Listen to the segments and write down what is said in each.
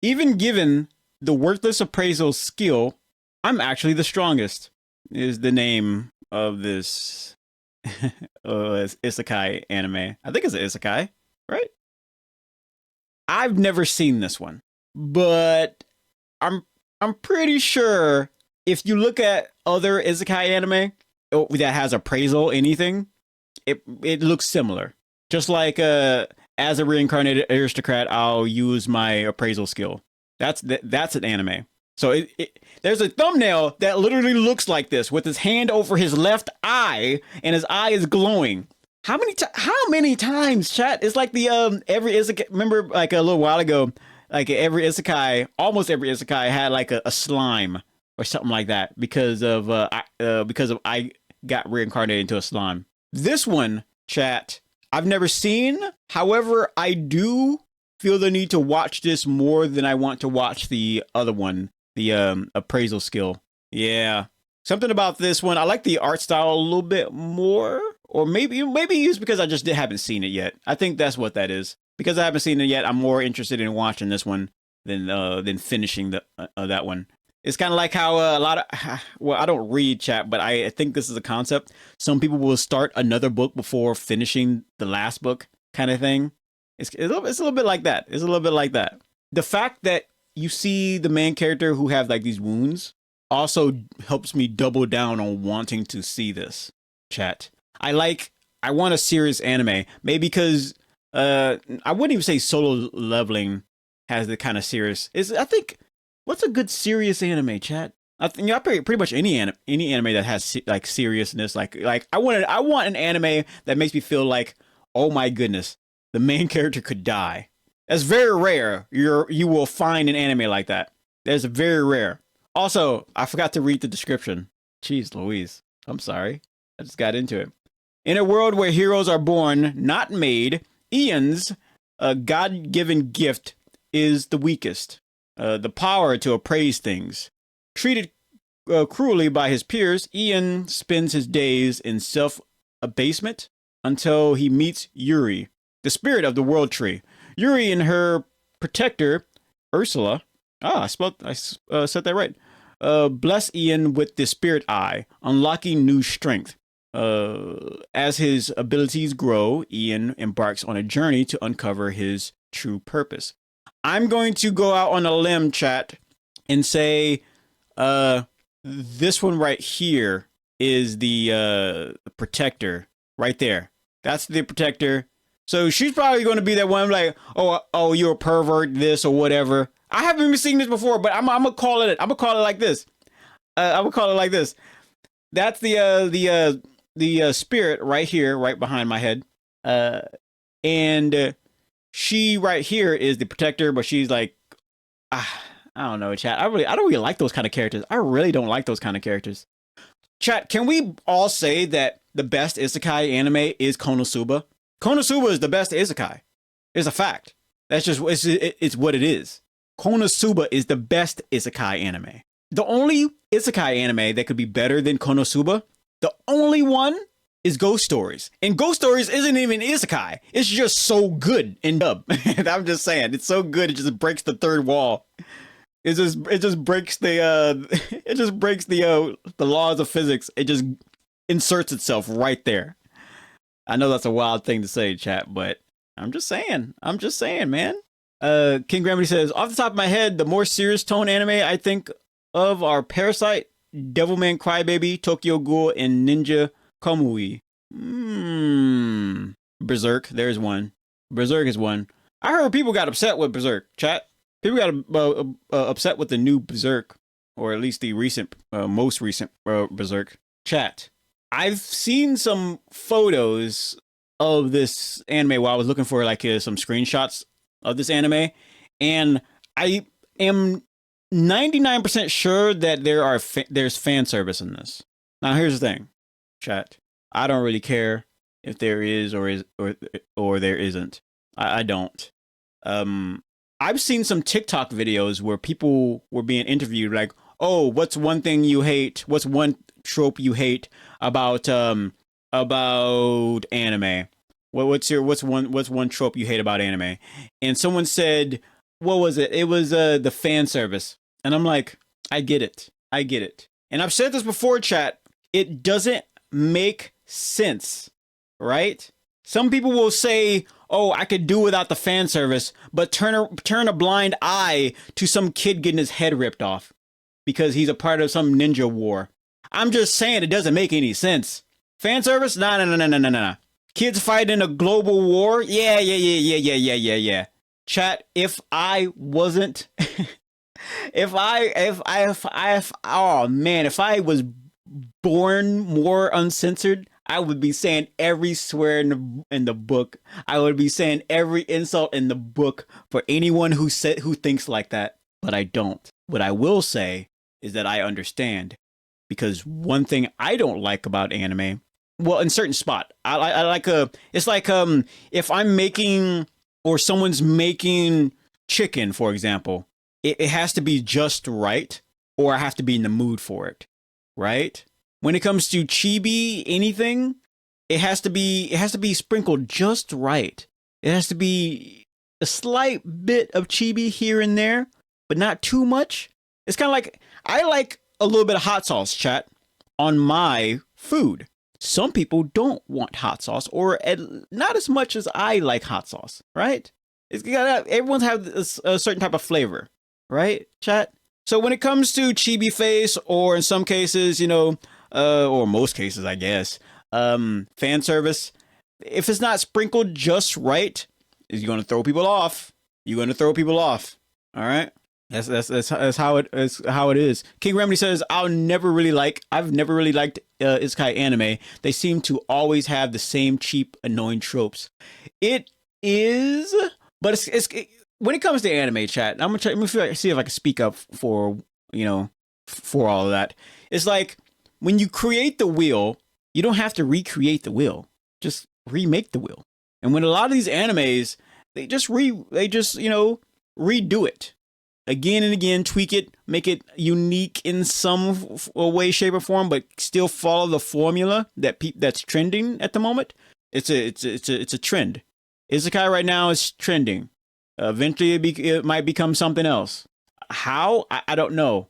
Even given the worthless appraisal skill, I'm actually the strongest. Is the name of this isekai anime. I think it's an isekai, right? I've never seen this one, but I'm I'm pretty sure if you look at other isekai anime that has appraisal anything, it looks similar. Just like as a reincarnated aristocrat, I'll use my appraisal skill. That's an anime. So there's a thumbnail that literally looks like this with his hand over his left eye and his eye is glowing. How many times, chat? It's like the every isekai. Remember, like a little while ago, like every isekai, almost every isekai had like a slime or something like that because of I got reincarnated into a slime. This one, chat, I've never seen. However, I do feel the need to watch this more than I want to watch the other one, the appraisal skill. Yeah, something about this one. I like the art style a little bit more, or maybe it's because I just haven't seen it yet. I think that's what that is. Because I haven't seen it yet, I'm more interested in watching this one than finishing that one. It's kind of like how a lot of well, I don't read, chat, but I think this is a concept. Some people will start another book before finishing the last book, kind of thing. It's a little bit like that. It's a little bit like that. The fact that you see the main character who have like these wounds also helps me double down on wanting to see this, chat. I want a serious anime, maybe because I wouldn't even say Solo Leveling has the kind of serious. I think what's a good serious anime, chat? I think pretty much any anime that has like seriousness, like I want an anime that makes me feel like, oh my goodness, the main character could die. That's very rare. You will find an anime like that. That's very rare. Also, I forgot to read the description. Jeez Louise. I'm sorry. I just got into it. In a world where heroes are born, not made, Ian's God-given gift is the weakest. The power to appraise things. Treated cruelly by his peers, Ian spends his days in self-abasement until he meets Yuri, the spirit of the world tree. Yuri and her protector, Ursula. I said that right. Bless Ian with the spirit eye, unlocking new strength. As his abilities grow, Ian embarks on a journey to uncover his true purpose. I'm going to go out on a limb, chat, and say this one right here is the protector right there. That's the protector. So she's probably going to be that one like, oh, you're a pervert, this or whatever. I haven't even seen this before, but I'm gonna call it. I'm gonna call it like this. I'm gonna call it like this. That's the spirit right here, right behind my head. And she right here is the protector, but she's like, I don't know, chat. I don't really like those kind of characters. I really don't like those kind of characters. Chat, can we all say that the best isekai anime is Konosuba? Konosuba is the best isekai. It's a fact. That's just it's what it is. Konosuba is the best isekai anime. The only isekai anime that could be better than Konosuba, the only one is Ghost Stories. And Ghost Stories isn't even isekai. It's just so good in dub. I'm just saying, it's so good it just breaks the third wall. It just breaks the laws of physics. It just inserts itself right there. I know that's a wild thing to say, chat, but I'm just saying, man. King Gravity says, off the top of my head, the more serious tone anime I think of are Parasite, Devilman Crybaby, Tokyo Ghoul, and Ninja Kamui. Berserk, there's one. Berserk is one. I heard people got upset with Berserk, chat. People got upset with the new Berserk, or at least the most recent Berserk. Chat. I've seen some photos of this anime while I was looking for like some screenshots of this anime, and I am 99% sure that there's fan service in this. Now here's the thing, chat. I don't really care if there is or there isn't. I don't. I've seen some TikTok videos where people were being interviewed like, "Oh, what's one thing you hate? What's one trope you hate about anime? What's one trope you hate about anime?" And someone said what was it? It was the fan service. And I'm like, I get it. I get it. And I've said this before, chat. It doesn't make sense, right? Some people will say, "Oh, I could do without the fan service," but turn a blind eye to some kid getting his head ripped off because he's a part of some ninja war. I'm just saying it doesn't make any sense. Fan service? Nah, nah, nah, nah, nah, nah, nah. Kids fighting a global war? Yeah, yeah, yeah, yeah, yeah, yeah, yeah, yeah. Chat, if I wasn't oh man, if I was born more uncensored, I would be saying every swear in the book. I would be saying every insult in the book for anyone who thinks like that. But I don't. What I will say is that I understand, because one thing I don't like about anime, well, in certain spot, I like it's like if I'm making or someone's making chicken, for example, it has to be just right, or I have to be in the mood for it, right? When it comes to chibi anything, it has to be sprinkled just right. It has to be a slight bit of chibi here and there, but not too much. It's kind of like, I like a little bit of hot sauce, chat, on my food. Some people don't want hot sauce, or not as much as I like hot sauce, right? Everyone's have a certain type of flavor, right, chat? So when it comes to chibi face, or in some cases, or most cases, I guess, fan service, if it's not sprinkled just right, you're going to throw people off. You're going to throw people off. All right. That's how it is. King Remedy says, I've never really liked isekai anime. They seem to always have the same cheap, annoying tropes. It is, but it's when it comes to anime, chat, I'm gonna see if I can speak up for all of that. It's like, when you create the wheel, you don't have to recreate the wheel. Just remake the wheel. And when a lot of these animes, they just redo it again and again, tweak it, make it unique in some way, shape, or form, but still follow the formula that's trending at the moment. It's a trend. Isekai right now is trending. Eventually, it might become something else. How? I don't know.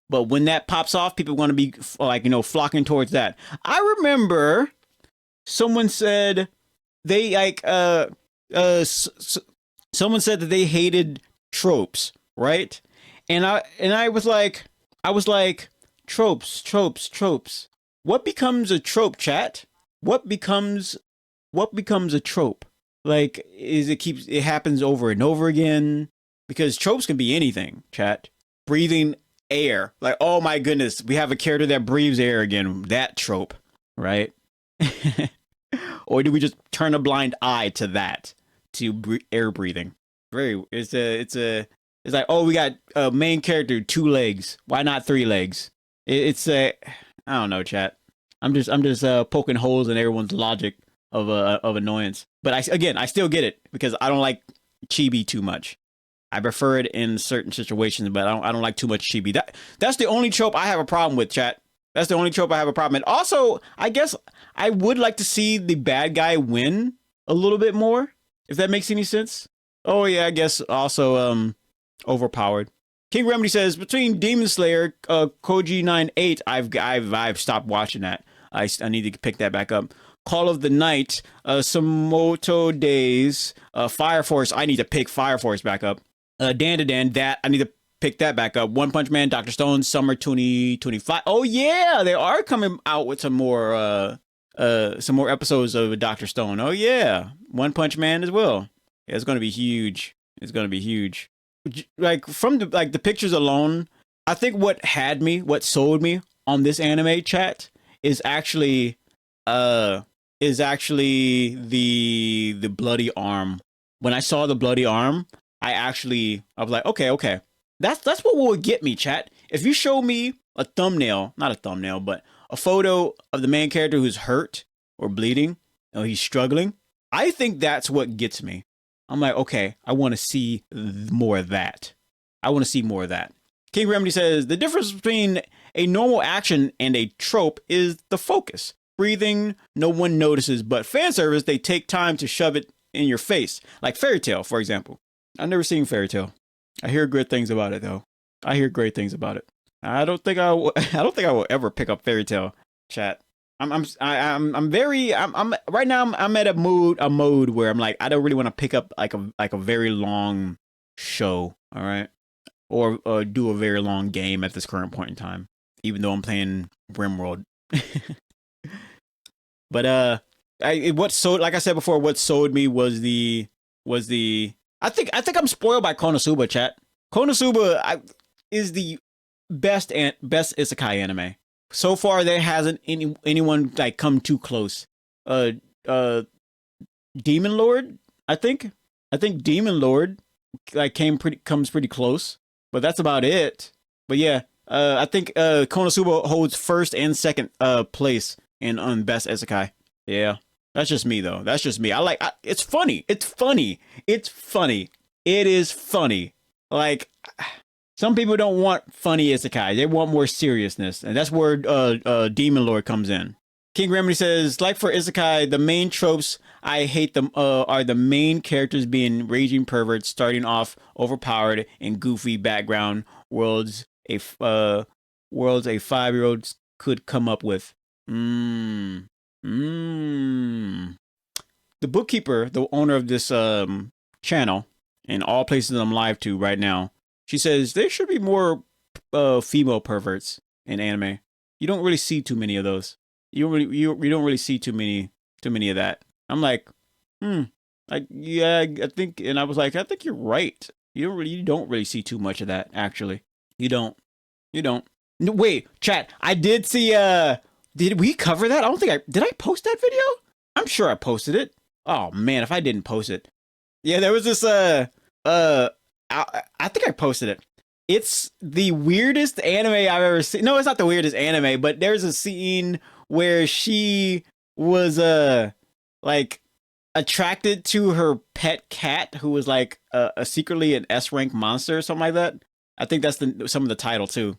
But when that pops off, people want to be flocking towards that. I remember someone said someone said that they hated tropes, right? And I was like, tropes. What becomes a trope, chat? What becomes a trope? Like, it happens over and over again? Because tropes can be anything, chat. Breathing air. Like, oh my goodness, we have a character that breathes air again. That trope, right? Or do we just turn a blind eye to that, to air breathing? It's like, oh, we got a main character, 2 legs. Why not 3 legs? I don't know, chat. I'm just poking holes in everyone's logic of annoyance. But I still get it, because I don't like chibi too much. I prefer it in certain situations, but I don't like too much chibi. That's the only trope I have a problem with, chat. That's the only trope I have a problem with. Also, I guess I would like to see the bad guy win a little bit more, if that makes any sense. Oh yeah, I guess also overpowered. King Remedy says, between Demon Slayer, Koji 9-8, I've stopped watching that. I need to pick that back up. Call of the Night, Samoto Days, Fire Force. I need to pick Fire Force back up. Dan, that I need to pick that back up. One Punch Man, Dr. Stone, Summer 2025. Oh yeah, they are coming out with some more episodes of Dr. Stone. Oh yeah, One Punch Man as well. Yeah, it's going to be huge. Like, from the pictures alone, I think what sold me on this anime, chat, is actually the bloody arm. When I saw the bloody arm, I was like, okay, that's what will get me, chat. If you show me not a thumbnail, but a photo of the main character who's hurt or bleeding, or he's struggling, I think that's what gets me. I'm like, okay, I want to see more of that. King Remedy says, the difference between a normal action and a trope is the focus. Breathing, no one notices, but fan service, they take time to shove it in your face. Like Fairy Tail, for example. I've never seen Fairy Tail. I hear good things about it though. I hear great things about it. I don't think I will, I don't think I will ever pick up Fairy Tail. Chat. I'm very I'm right now I'm at a mode where I'm like I don't really want to pick up like a very long show, all right, or do a very long game at this current point in time, even though I'm playing RimWorld. But like I said before, what sold me was the I think I'm spoiled by Konosuba, chat. Konosuba is the best isekai anime. So far there hasn't anyone like come too close. Uh Demon Lord, I think Demon Lord like comes pretty close, but that's about it. But yeah, I think Konosuba holds first and second place in on best isekai. Yeah. That's just me though. That's just me. It's funny. It's funny. It's funny. It is funny. Like some people don't want funny isekai. They want more seriousness. And that's where Demon Lord comes in. King Remedy says, like for isekai, the main tropes I hate them are the main characters being raging perverts, starting off overpowered and goofy background worlds a 5-year-old could come up with. The bookkeeper, the owner of this channel, and all places I'm live to right now, she says there should be more female perverts in anime. You don't really see too many of those. You don't really see too many of that. I'm like, I think, and I was like, I think you're right. You don't really see too much of that. Actually, you don't. No, wait, chat. I did see. Did we cover that? I don't think did. I post that video? I'm sure I posted it. Oh man, if I didn't post it, yeah, there was this. I think I posted it. It's the weirdest anime I've ever seen. No, it's not the weirdest anime, but there's a scene where she was like attracted to her pet cat, who was like a secretly an S-rank monster or something like that. I think that's some of the title too.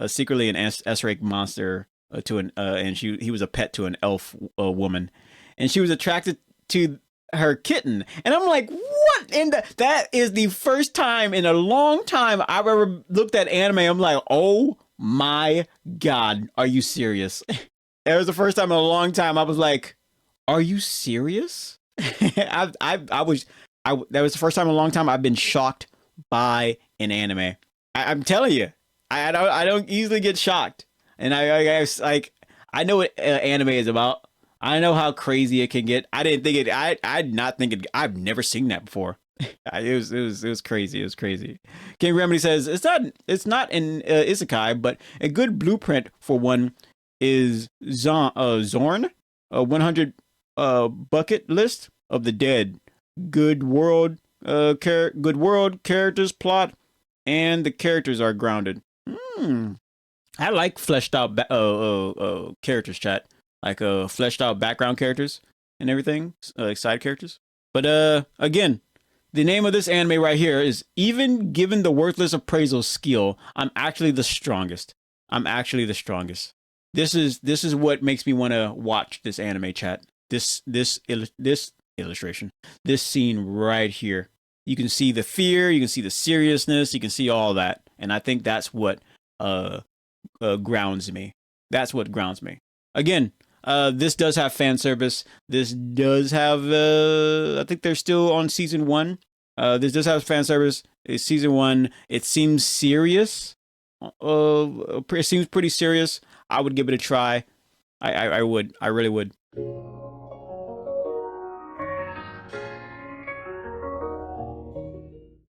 Secretly an S-rank monster to an and he was a pet to an elf woman, and she was attracted to her kitten, and I'm like, what? And that is the first time in a long time I've ever looked at anime. I'm like, oh my god, are you serious? It was the first time in a long time I was like, are you serious? That was the first time in a long time I've been shocked by an anime. I'm telling you, I don't easily get shocked, and I know what anime is about. I know how crazy it can get. I didn't think it. I'd not think it. I've never seen that before. It was crazy. It was crazy. King Remedy says it's not an isekai, but a good blueprint for one is Zorn, a 100 bucket list of the dead. Good world, characters, plot, and the characters are grounded. I like fleshed out characters, chat. Like fleshed out background characters and everything, like side characters. But again, the name of this anime right here is even given the worthless appraisal skill, I'm actually the strongest. This is what makes me want to watch this anime, chat. This illustration, this scene right here. You can see the fear, you can see the seriousness, you can see all that, and I think that's what grounds me. That's what grounds me. Again. This does have fan service. This does have, I think they're still on season 1. This does have fan service. It's season 1. It seems serious. It seems pretty serious. I would give it a try. I would. I really would.